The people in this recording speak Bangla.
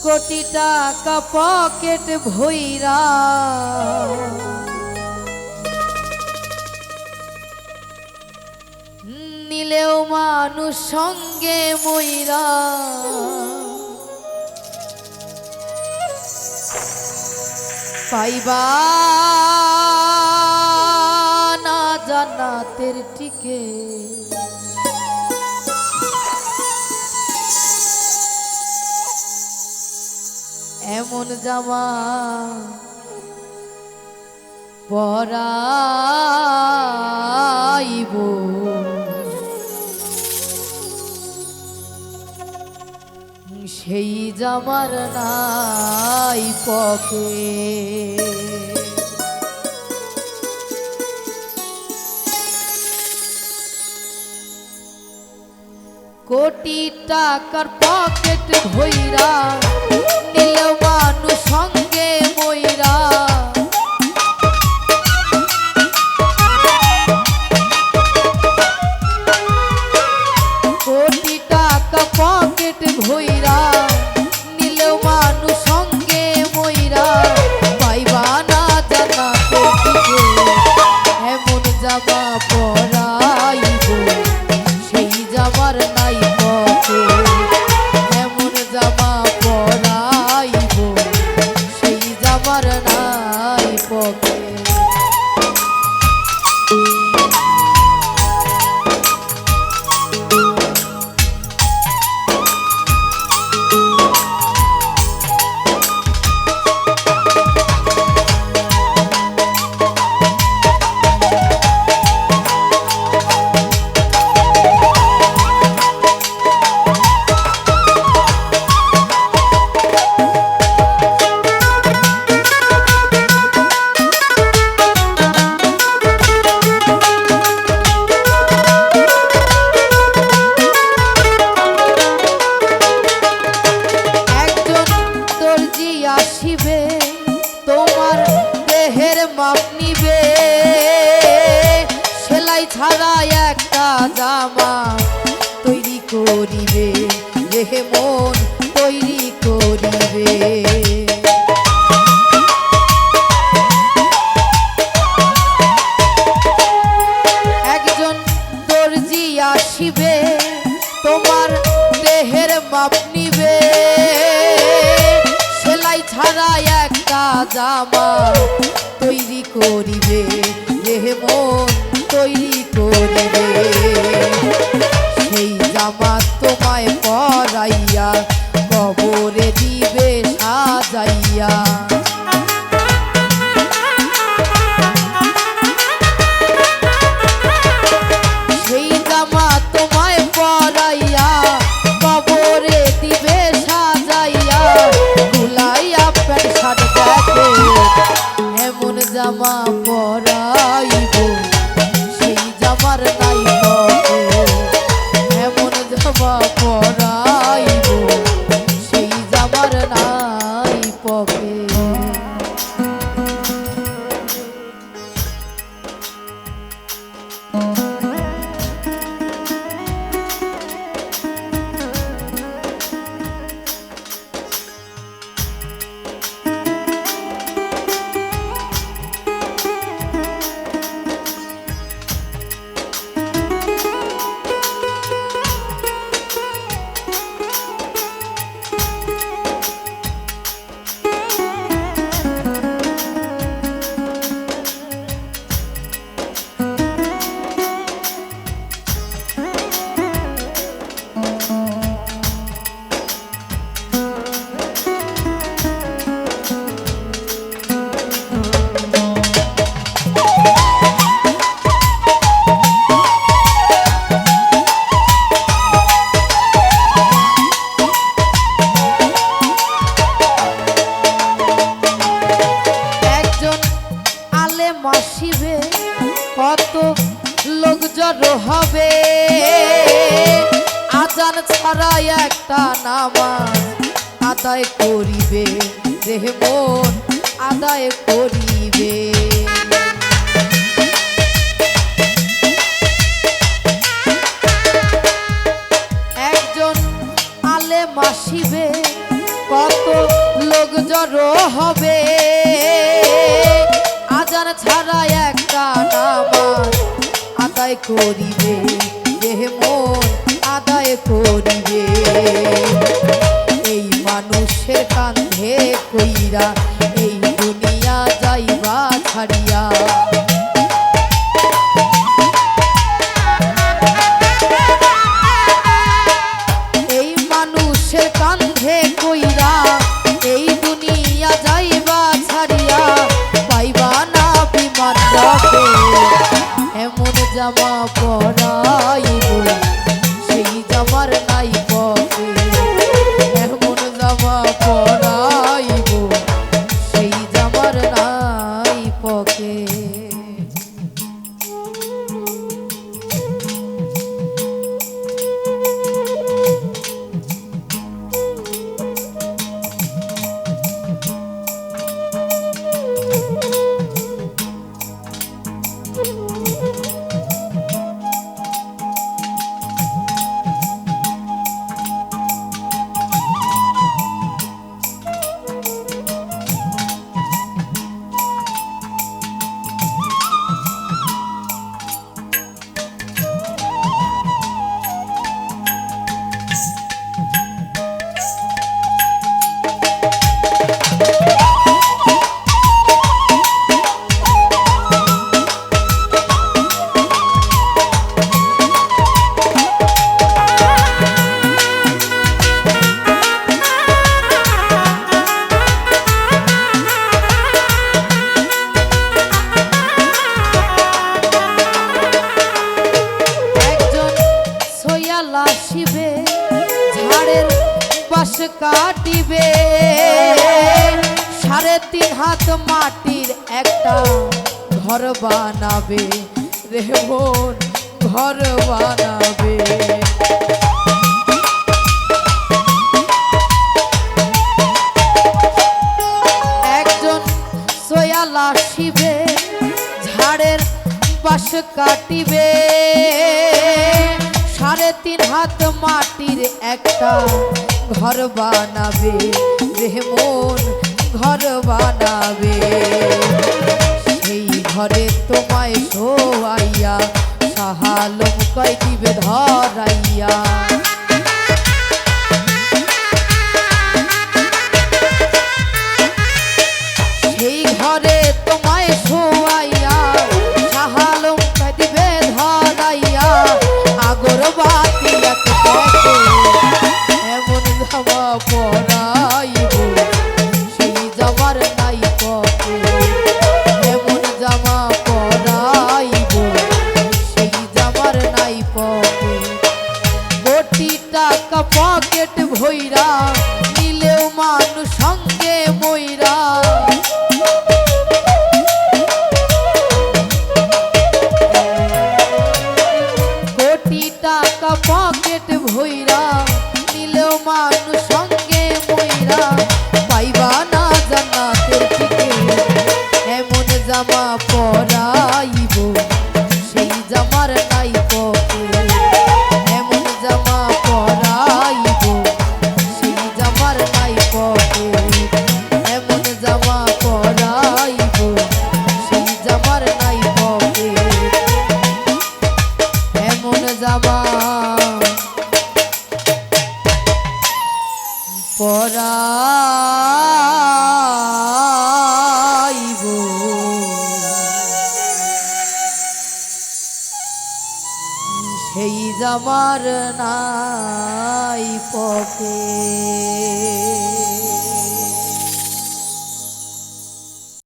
কোটি টাকা পকেট ভইরা নিলেও মানুষ সঙ্গে মইরা পাইবা না জান্নাতের টিকে এমন জামা পরাইব সেই জামার নাই পকেট কোটি টাকার পকেট ভইরা নিলেও মানুষ সঙ্গে মইরা কোটি টাকা পকেট ভইরা নিলেও মানুষ সঙ্গে মইরা পাইবা না জান্নাতের টিকে এমন জামা পরাইব সেই জামার নাই পকেট এমন জামা পরাইব সেই জামার নাই পকেট আসিবে তোমার দেহের মাপ নিবে সেলাই ছাড়া একটা জামা তৈরি করিবে দেহে মন তৈরি করিবে একজন দর্জি আসিবে তোমার দেহের মাপ নিবে সেলাই ছাড়া একটা জামা তৈরি করিবে দেহে মন তৈরি করিবে সেই জামা তোমায় পরাইয়া কবরে দিবে সাজাইয়া সেই জামা তোমায় পরাইয়া কবরে দিবে সাজাইয়া গুলাইয়া প্যান্ট শার্ট জ্যাকেট এমন জামা পরাইব সেই জামার নাই পকেট এমন জামা পরাইব সেই জামার নাই পকেট আসিবে কত লোক জড়ো হবে আজান ছাড়া একটা নামাজ আদায় করিবে দেহ মন আদায় করিবে একজন আলেম আসিবে কত আরো হবে আজান ছাড়া একটা নামাজ আদায় করিবে দেহ মন আদায় করিবে এই মানুষের কান্ধে কইরা এই দুনিয়া যাইবা ছাড়িয়া এই মানুষের কান্ধে কইরা এই দুনিয়া যাইবা ছাড়িয়া পাইবা না বিমান রবে এমন জামা পরাইব সেই জামার নাই পকে এমন জামা পরাইব সেই জামার নাই পকে আসিবে ঝাড়ের বাস কাটিবে 3.5 হাত মাটির একটা ঘর বানাবে রে মন ঘর বানাবে একজন সোয়াল আসিবে ঝাড়ের বাস কাটিবে 3.5 হাত মাটির একটা ঘর বানাবে রে মন ঘর বানাবে সেই ঘরে তোমায় শোয়াইয়া সাহালম কয় দিবে ধরাইয়া সেই ঘরে তোমায় শোয়াইয়া সাহালম কয় দিবে ধরাইয়া আগরবাতি এমন জামা পরাইব সেই জামার নাই পকে এমন জামা পরাইব সেই জামার নাই পকে কোটি টাকা পকেট ভইরা নিলেও মানুষ সঙ্গে মইরা টাকা পকেট ভইরা নিলেও মানুষ সঙ্গে মইরা পাইবা না জান্নাতের টিকিট এমন জামা পরাইব সেই জামার নাই পকে এমন জামা পরাইব সেই জামার নাই পকে এমন জামা পরাইব সেই জামার নাই পকে এমন জামা পরাইব সেই জামার নাই পকে